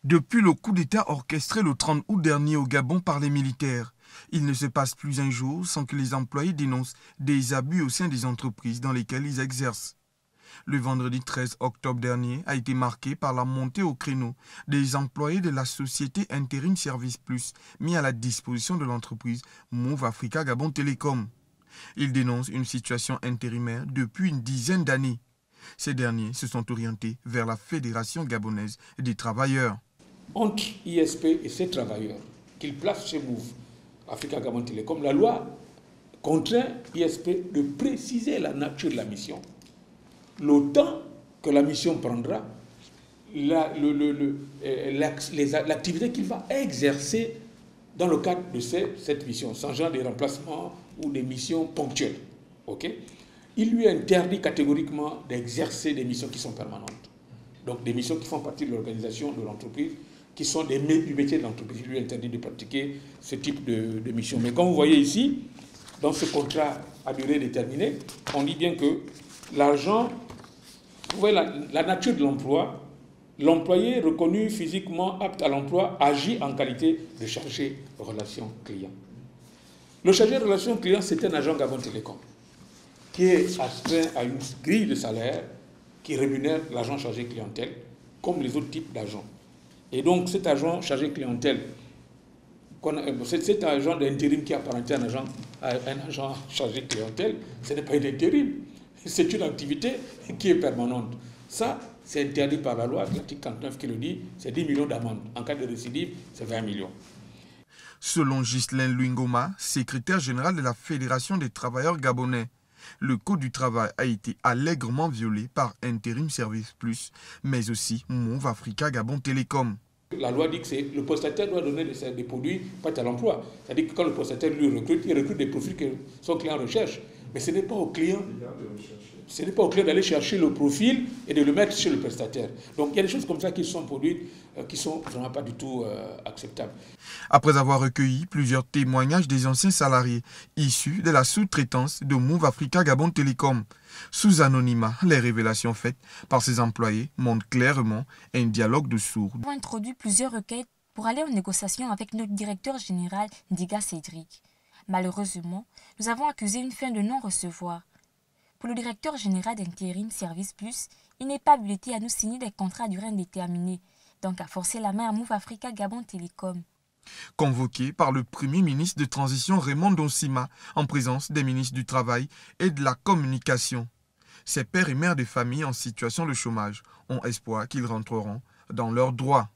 Depuis le coup d'État orchestré le 30 août dernier au Gabon par les militaires, il ne se passe plus un jour sans que les employés dénoncent des abus au sein des entreprises dans lesquelles ils exercent. Le vendredi 13 octobre dernier a été marqué par la montée au créneau des employés de la société Intérim Service Plus mis à la disposition de l'entreprise Move Africa Gabon Télécom. Ils dénoncent une situation intérimaire depuis une dizaine d'années. Ces derniers se sont orientés vers la Fédération gabonaise des travailleurs. Entre ISP et ses travailleurs qu'ils placent chez Move Africa Gabon Télécom, la loi contraint ISP de préciser la nature de la mission, le que la mission prendra, l'activité qu'il va exercer dans le cadre de cette mission, sans genre des remplacements ou des missions ponctuelles. Okay? Il lui interdit catégoriquement d'exercer des missions qui sont permanentes. Donc des missions qui font partie de l'organisation de l'entreprise, qui sont du métier de l'entreprise. Il lui interdit de pratiquer ce type de mission. Mais comme vous voyez ici, dans ce contrat à durée déterminée, on dit bien que l'argent, vous voyez la nature de l'emploi, l'employé reconnu physiquement apte à l'emploi agit en qualité de chargé de relations clients. Le chargé de relations clients, c'est un agent Gabon Télécom qui est astreint à une grille de salaire qui rémunère l'agent chargé clientèle comme les autres types d'agents. Et donc cet agent chargé clientèle, cet agent d'intérim qui appartient à un agent chargé clientèle, ce n'est pas une intérim, c'est une activité qui est permanente. Ça, c'est interdit par la loi, l'article 49 qui le dit, c'est 10 millions d'amendes. En cas de récidive, c'est 20 millions. Selon Ghislain Luingoma, secrétaire général de la Fédération des travailleurs gabonais, le code du travail a été allègrement violé par Intérim Service Plus, mais aussi Move Africa Gabon Télécom. La loi dit que le prestataire doit donner des produits pas à l'emploi. C'est-à-dire que quand le prestataire lui recrute, il recrute des profils que son client recherche. Mais ce n'est pas au client. Ce n'est pas au client d'aller chercher le profil et de le mettre chez le prestataire. Donc il y a des choses comme ça qui sont produites qui ne sont vraiment pas du tout acceptables. Après avoir recueilli plusieurs témoignages des anciens salariés issus de la sous-traitance de Move Africa Gabon Télécom, sous anonymat, les révélations faites par ses employés montrent clairement un dialogue de sourds. Nous avons introduit plusieurs requêtes pour aller en négociation avec notre directeur général, Ndiga Cédric. Malheureusement, nous avons accusé une fin de non-recevoir. Pour le directeur général d'Intérim Service Plus, il n'est pas habilité à nous signer des contrats à durée indéterminée, donc à forcer la main à Move Africa Gabon Télécom. Convoqué par le Premier ministre de transition Raymond Donsima en présence des ministres du Travail et de la Communication, ces pères et mères de famille en situation de chômage ont espoir qu'ils rentreront dans leurs droits.